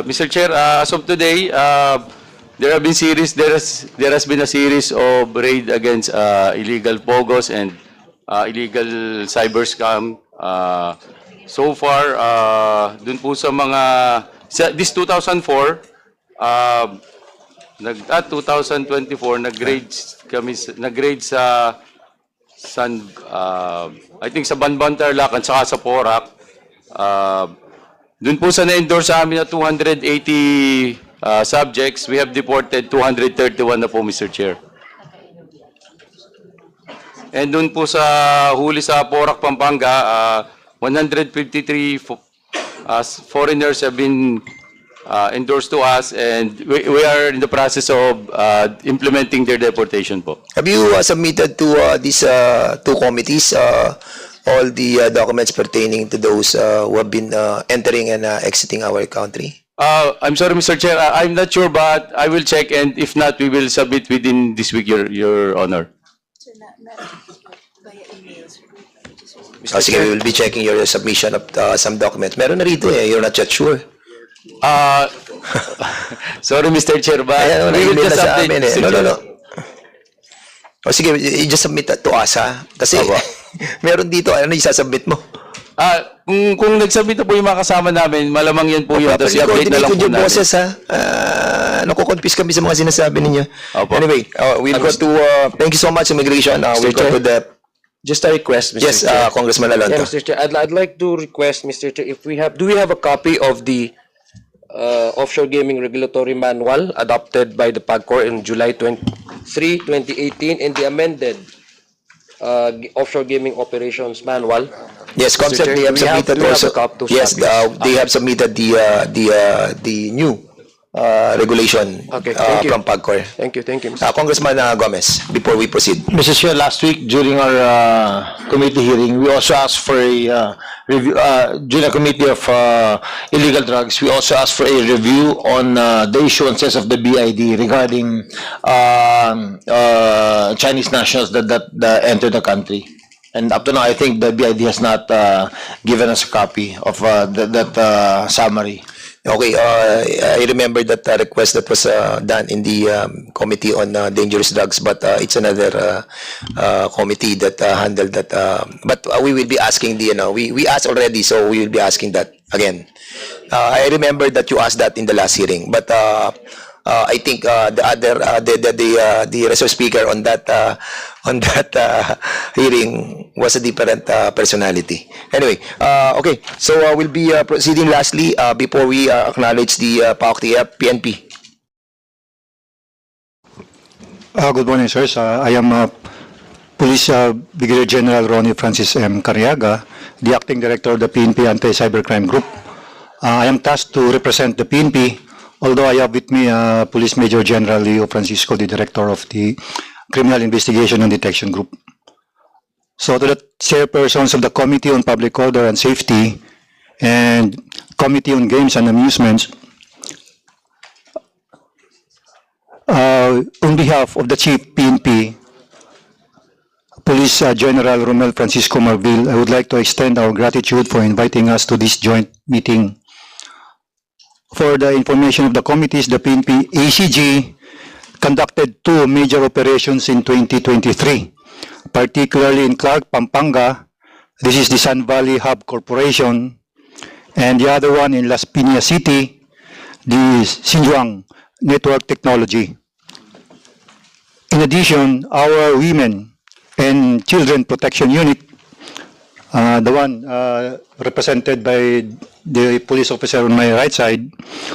Mr. Chair, as of today, there has been a series of raid against illegal POGOs and illegal cyber scam. So far, dun po sa mga this 2004, 2024 nag-raid sa I think sa Banban Tarlac at saka sa Porac. Doon po sa na-endorse sa amin na 280 subjects, we have deported 231 na po, Mr. Chair. And doon po sa huli sa Porac, Pampanga, 153 foreigners have been endorsed to us, and we are in the process of implementing their deportation po. Have you submitted to these two committees all the documents pertaining to those who have been entering and exiting our country? I'm sorry, Mr. Chair, I'm not sure, but I will check, and if not, we will submit within this week, Your Honor. Sige, we will be checking your submission of some documents. Meron na rito eh, you're not yet sure. Sorry, Mr. Chair, but Ayan, we will just update. amin, eh. Mr. No. Chair. O sige, you just submit that to us ha. Kasi meron dito, ano isasubmit mo? Kung nagsubmit na po yung mga kasama namin, malamang yan po yun. Tapos i-update na lang po yung namin. boses ha. Nakukonfuse kami sa mga sinasabi ninyo. Opo. Anyway, we'll go to, thank you so much, Immigration. We'll go to the, Just a request, Mr. yes, Chair. Congressman Yeah, Alonto. Mr. Chair, I'd like to request, Mr. Chair, if we have, do we have a copy of the offshore gaming regulatory manual adopted by the PAGCOR in July 23, 2018, and the amended offshore gaming operations manual? Yes, Mr. Comsec, Chair, they have do we have- submitted do we have also. a copy to Yes, submit? they have submitted the new regulation Okay, thank you. from PAGCOR. Thank you, Mr. Congressman Gomez, before we proceed. Mr. Chair, last week during our committee hearing, we also asked for a review, during a committee of illegal drugs, we also asked for a review on the issuances of the BID regarding Chinese nationals that enter the country. And up to now, I think the BID has not given us a copy of that summary. Okay, I remember that request that was done in the Committee on Dangerous Drugs, but it's another committee that handled that. But we will be asking we asked already, so we will be asking that again. I remember that you asked that in the last hearing, but I think the resource speaker on that hearing was a different personality. Anyway, okay, so we'll be proceeding lastly before we acknowledge the PAOK-TF PNP. Good morning, sirs. I am Police Brigadier General Ronnie Francis M. Cariaga, the Acting Director of the PNP Anti-Cybercrime Group. I am tasked to represent the PNP, although I have with me Police Major General Leo Francisco, the Director of the Criminal Investigation and Detection Group. So to the chairpersons of the Committee on Public Order and Safety and Committee on Games and Amusements, on behalf of the Chief PNP, Police General Romel Francisco Marvil, I would like to extend our gratitude for inviting us to this joint meeting. For the information of the committees, the PNP ACG conducted two major operations in 2023, particularly in Clark, Pampanga. This is the Sun Valley Hub Corporation, and the other one in Las Piñas City, the Xinjiang Network Technology. In addition, our Women and Children Protection Unit, the one represented by the police officer on my right side,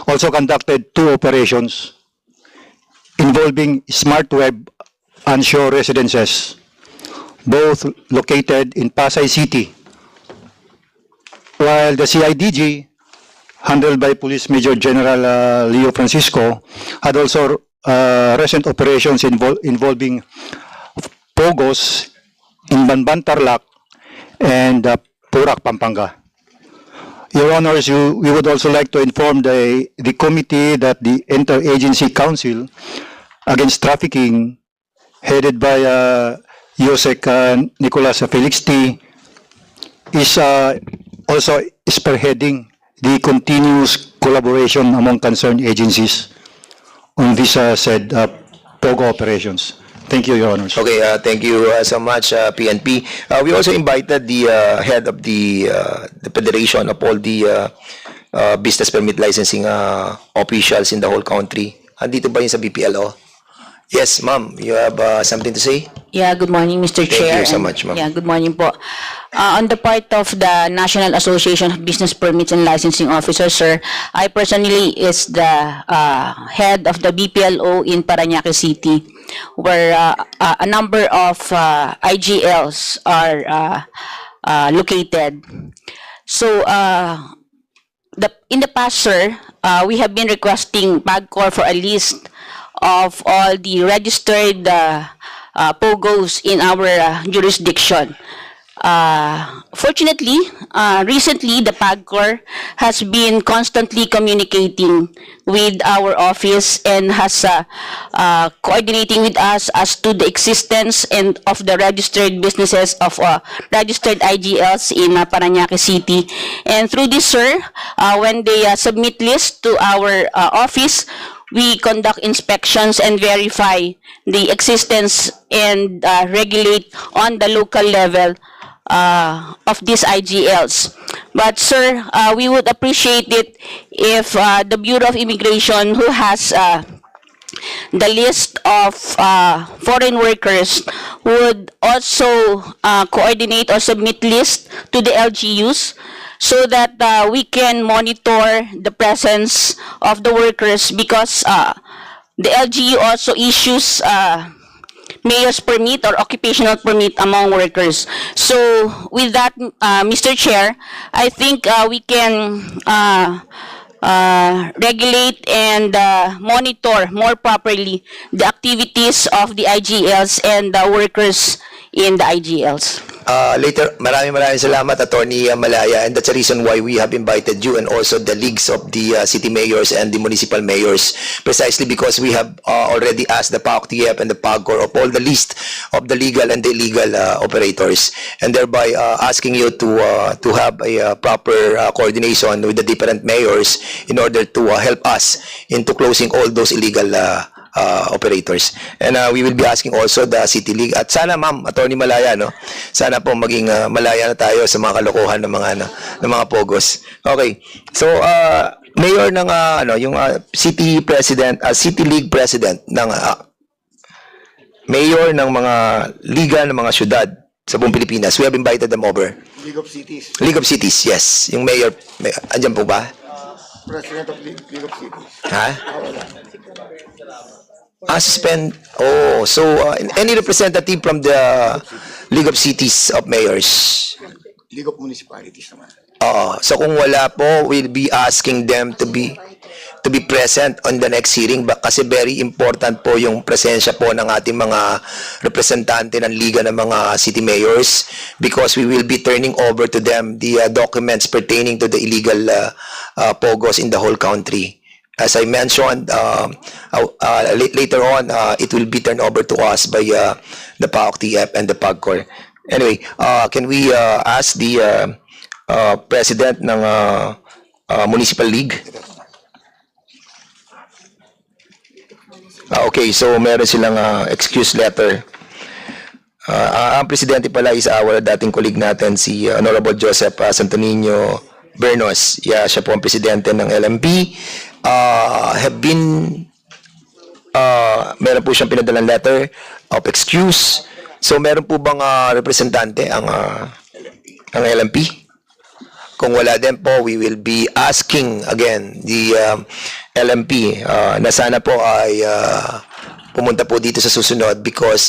also conducted two operations involving smart web onshore residences, both located in Pasay City, while the CIDG, handled by Police Major General Leo Francisco, had also recent operations involving POGOs in Banban Tarlac and Porac, Pampanga. Your Honors, we would also like to inform the committee that the Interagency Council Against Trafficking, headed by Yosek Nicolas Felix T., is also spearheading the continuous collaboration among concerned agencies on this said POGO operations. Thank you, Your Honors. Okay, thank you so much, PNP. We also invited the head of the federation of all the business permit licensing officials in the whole country. Andito ba yun sa BPLO? Yes, ma'am. You have something to say? Yeah, good morning, Mr. Chair. you so and- much, ma'am. Yeah, good morning po. On the part of the National Association of Business Permits and Licensing Officers, sir, I personally is the head of the BPLO in Parañaque City, where a number of IGLs are located. So, in the past, sir, we have been requesting PAGCOR for a list of all the registered POGOs in our jurisdiction. Fortunately, recently the PAGCOR has been constantly communicating with our office and has coordinating with us as to the existence and of the registered businesses of registered IGLs in Parañaque City. And through this, sir, when they submit lists to our office, we conduct inspections and verify the existence and regulate on the local level of these IGLs. But sir, we would appreciate it if the Bureau of Immigration, who has the list of foreign workers, would also coordinate or submit lists to the LGUs, so that we can monitor the presence of the workers, because the LGU also issues mayor's permit or occupational permit among workers. So with that, Mr. Chair, I think we can regulate and monitor more properly the activities of the IGLs and the workers in the IGLs. Later, maraming salamat, Attorney Malaya, and that's the reason why we have invited you and also the leagues of the city mayors and the municipal mayors, precisely because we have already asked the PAOK-TF and the PAGCOR of all the list of the legal and the illegal operators, and thereby asking you to have a proper coordination with the different mayors in order to help us into closing all those illegal operators. And we will be asking also the City League. At sana, ma'am, Attorney Malaya, no? Sana po maging malaya na tayo sa mga kalokohan ng mga pogos. Okay. So, mayor ng yung city president, City League president ng mayor ng mga liga ng mga syudad sa buong Pilipinas. We have invited them over. League of Cities, League of Cities, yes. Yung mayor, andyan po ba? President of League of Cities. Ha? Suspend. Oh, so any representative from the League of Cities of Mayors? League of Municipalities naman. So kung wala po, we'll be asking them to be present on the next hearing, kasi very important po yung presensya po ng ating mga representante ng Liga ng mga City Mayors, because we will be turning over to them the documents pertaining to the illegal POGOs in the whole country. As I mentioned, later on, it will be turned over to us by the PAOK-TF and the PAGCOR. Anyway, can we ask the president ng Municipal League? Okay, so meron silang excuse letter. Ang presidente pala is our dating colleague natin, si Honorable Joseph Santo Niño Bernos. Yeah, siya po ang presidente ng LMP. Meron po siyang pinadalang letter of excuse. So meron po bang representante ang LMP? Kung wala din po, we will be asking again the LMP na sana po ay pumunta po dito sa susunod, because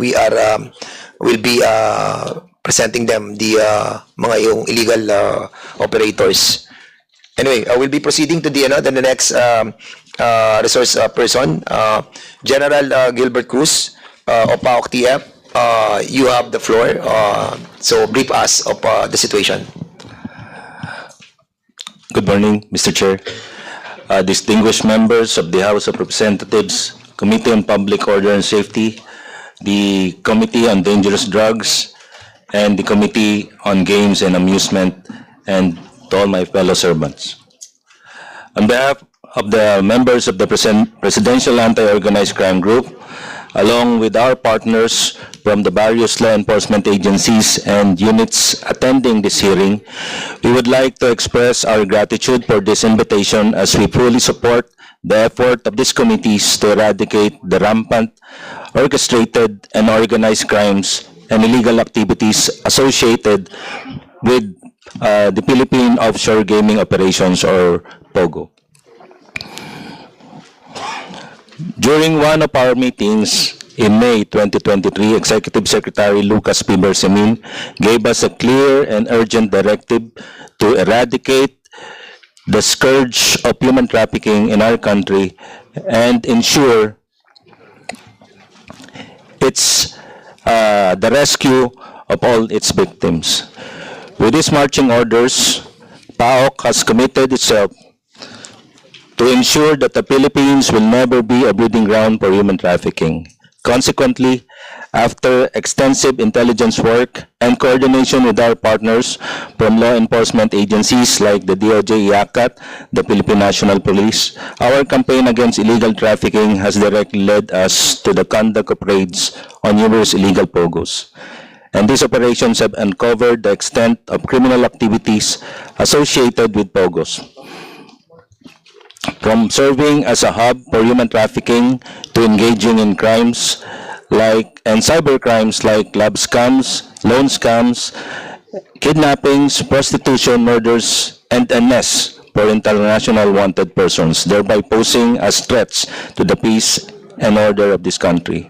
we will be presenting them the mga yung illegal operators. Anyway, we'll be proceeding to the next resource person, General Gilbert Cruz of PAOK-TF. You have the floor. So brief us of the situation. Good morning, Mr. Chair. Distinguished members of the House of Representatives, Committee on Public Order and Safety, the Committee on Dangerous Drugs, and the Committee on Games and Amusement, and to all my fellow servants. On behalf of the members of the Presidential Anti-Organized Crime Group, along with our partners from the various law enforcement agencies and units attending this hearing, we would like to express our gratitude for this invitation as we fully support the effort of these committees to eradicate the rampant, orchestrated, and organized crimes and illegal activities associated with the Philippine Offshore Gaming Operations, or POGO. During one of our meetings in May 2023, Executive Secretary Lucas P. Bersamin gave us a clear and urgent directive to eradicate the scourge of human trafficking in our country and ensure the rescue of all its victims. With these marching orders, PAOK has committed itself to ensure that the Philippines will never be a breeding ground for human trafficking. Consequently, after extensive intelligence work and coordination with our partners from law enforcement agencies like the DOJ, IACAT, the Philippine National Police, our campaign against illegal trafficking has directly led us to the conduct of raids on numerous illegal POGOs. And these operations have uncovered the extent of criminal activities associated with POGOs, from serving as a hub for human trafficking to engaging in crimes and cyber crimes like lab scams, loan scams, kidnappings, prostitution, murders, and NS for international wanted persons, thereby posing as threats to the peace and order of this country.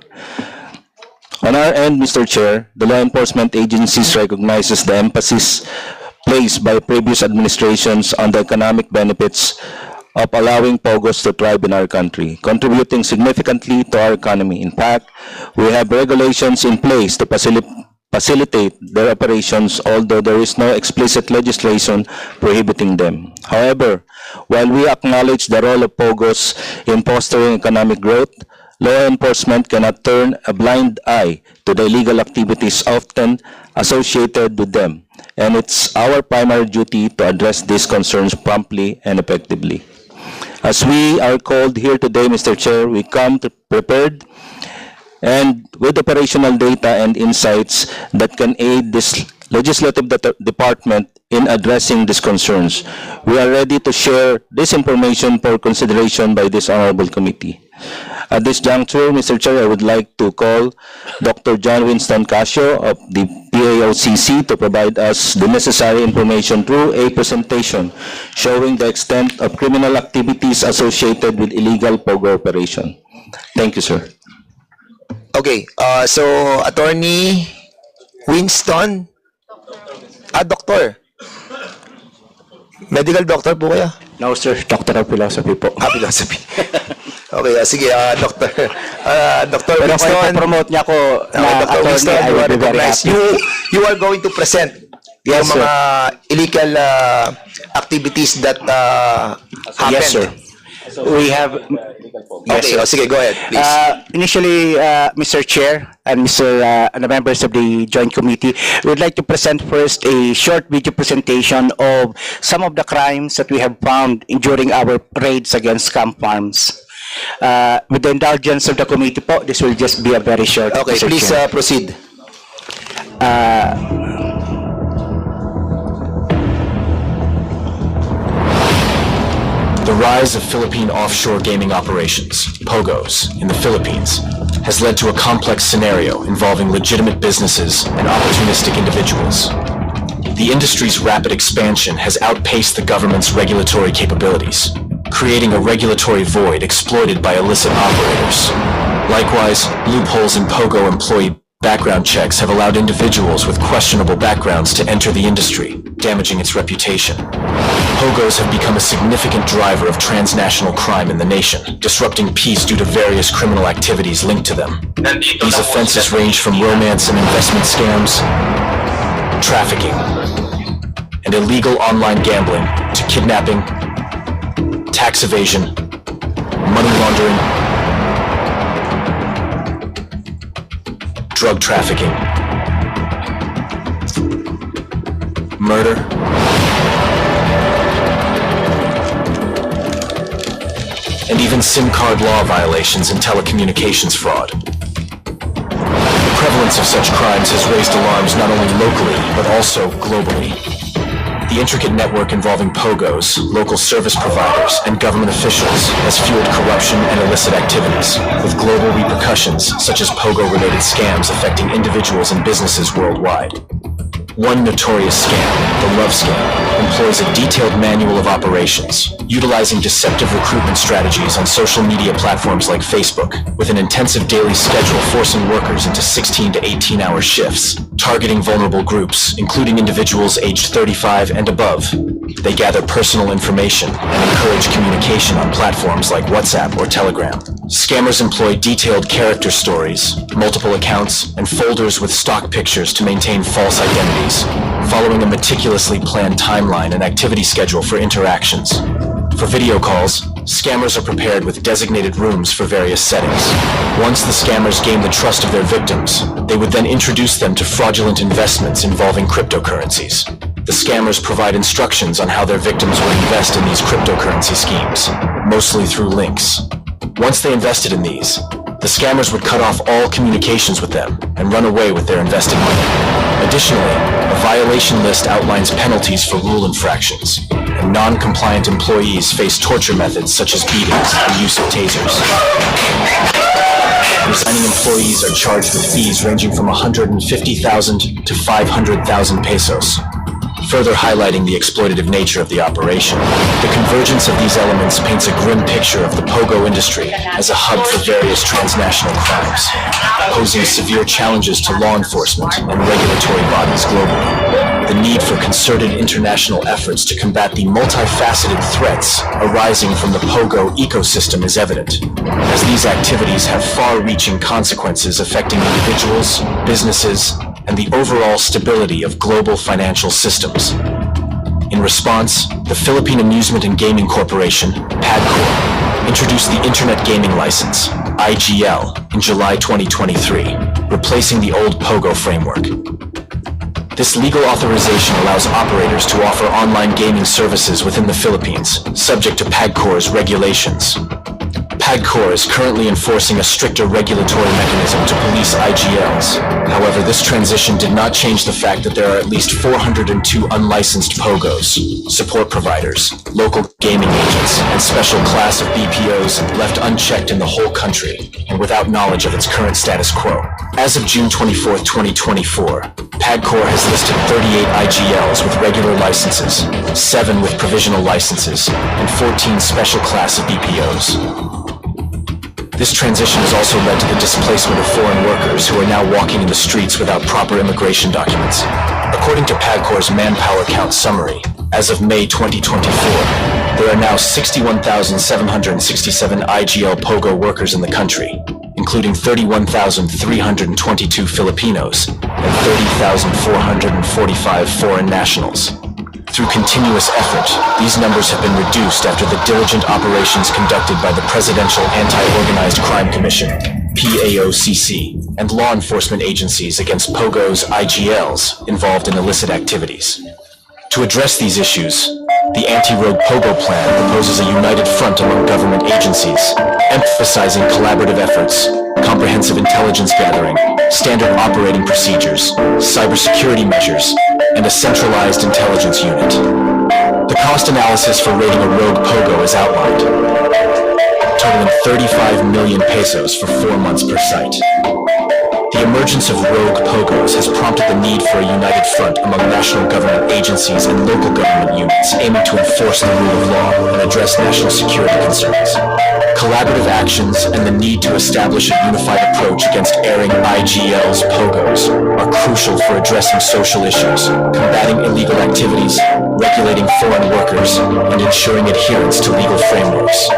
On our end, Mr. Chair, the law enforcement agencies recognizes the emphasis placed by previous administrations on the economic benefits of allowing POGOs to thrive in our country, contributing significantly to our economy. In fact, we have regulations in place to facilitate their operations, although there is no explicit legislation prohibiting them. However, while we acknowledge the role of POGOs in fostering economic growth, law enforcement cannot turn a blind eye to the illegal activities often associated with them, and it's our primary duty to address these concerns promptly and effectively. As we are called here today, Mr. Chair, we come prepared and with operational data and insights that can aid this legislative department in addressing these concerns. We are ready to share this information for consideration by this honorable committee. At this juncture, Mr. Chair, I would like to call Dr. John Winston Casio of the PAOCC to provide us the necessary information through a presentation showing the extent of criminal activities associated with illegal POGO operation. Thank you, sir. Okay, so Attorney Winston, Doctor. Medical doctor po kaya? No, sir. Doctor of Philosophy po. Philosophy. Okay, sige, Doctor. Dr. Pero Winston. kung promote niya ako na Dr. attorney, Winston, I you will are be very recognized. happy. You are going to present Yes, yung mga illegal activities that happened. Yes, sir. We have... Yes, Okay, sir. sige, go ahead, please. Initially, Mr. Chair and the members of the Joint Committee, we would like to present first a short video presentation of some of the crimes that we have found during our raids against camp farms. With the indulgence of the committee po, this will just be a very short. Okay, Mr. please Chair. proceed. The rise of Philippine offshore gaming operations, POGOs, in the Philippines has led to a complex scenario involving legitimate businesses and opportunistic individuals. The industry's rapid expansion has outpaced the government's regulatory capabilities, creating a regulatory void exploited by illicit operators. Likewise, loopholes in POGO employee background checks have allowed individuals with questionable backgrounds to enter the industry, damaging its reputation. POGOs have become a significant driver of transnational crime in the nation, disrupting peace due to various criminal activities linked to them. These offenses range from romance and investment scams, trafficking, and illegal online gambling to kidnapping, tax evasion, money laundering, drug trafficking, murder, and even SIM card law violations and telecommunications fraud. The prevalence of such crimes has raised alarms not only locally, but also globally. The intricate network involving POGOs, local service providers, and government officials has fueled corruption and illicit activities, with global repercussions such as POGO-related scams affecting individuals and businesses worldwide. One notorious scam, the Love Scam, employs a detailed manual of operations, utilizing deceptive recruitment strategies on social media platforms like Facebook, with an intensive daily schedule forcing workers into 16 to 18-hour shifts, targeting vulnerable groups, including individuals aged 35 and above. They gather personal information and encourage communication on platforms like WhatsApp or Telegram. Scammers employ detailed character stories, multiple accounts, and folders with stock pictures to maintain false identities, following a meticulously planned timeline and activity schedule for interactions. For video calls, scammers are prepared with designated rooms for various settings. Once the scammers gain the trust of their victims, they would then introduce them to fraudulent investments involving cryptocurrencies. The scammers provide instructions on how their victims will invest in these cryptocurrency schemes, mostly through links. Once they invested in these, the scammers would cut off all communications with them and run away with their invested money. Additionally, a violation list outlines penalties for rule infractions, and non-compliant employees face torture methods such as beatings and use of tasers. Resigning employees are charged with fees ranging from 150,000 to 500,000 pesos, further highlighting the exploitative nature of the operation. The convergence of these elements paints a grim picture of the POGO industry as a hub for various transnational crimes, posing severe challenges to law enforcement and regulatory bodies globally. The need for concerted international efforts to combat the multifaceted threats arising from the POGO ecosystem is evident, as these activities have far-reaching consequences affecting individuals, businesses, and the overall stability of global financial systems. In response, the Philippine Amusement and Gaming Corporation, PAGCOR, introduced the Internet Gaming License, IGL, in July 2023, replacing the old POGO framework. This legal authorization allows operators to offer online gaming services within the Philippines, subject to PAGCOR's regulations. PAGCOR is currently enforcing a stricter regulatory mechanism to police IGLs. However, this transition did not change the fact that there are at least 402 unlicensed POGOs, support providers, local gaming agents, and special class of BPOs left unchecked in the whole country and without knowledge of its current status quo. As of June 24, 2024, PAGCOR has listed 38 IGLs with regular licenses, 7 with provisional licenses, and 14 special class of BPOs. This transition has also led to the displacement of foreign workers who are now walking in the streets without proper immigration documents. According to PAGCOR's manpower count summary, as of May 2024, there are now 61,767 IGL POGO workers in the country, including 31,322 Filipinos and 30,445 foreign nationals. Through continuous effort, these numbers have been reduced after the diligent operations conducted by the Presidential Anti-Organized Crime Commission, PAOCC, and law enforcement agencies against POGOs, IGLs involved in illicit activities. To address these issues, the Anti-Rogue POGO Plan proposes a united front among government agencies, emphasizing collaborative efforts, comprehensive intelligence gathering, standard operating procedures, cybersecurity measures, and a centralized intelligence unit. The cost analysis for raiding a rogue POGO is outlined, totaling 35 million pesos for 4 months per site. The emergence of rogue POGOs has prompted the need for a united front among national government agencies and local government units aiming to enforce the rule of law and address national security concerns. Collaborative actions and the need to establish a unified approach against airing IGL's POGOs are crucial for addressing social issues, combating illegal activities, regulating foreign workers, and ensuring adherence to legal frameworks.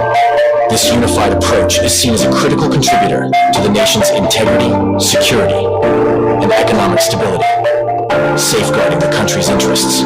This unified approach is seen as a critical contributor to the nation's integrity, security, and economic stability, safeguarding the country's interests.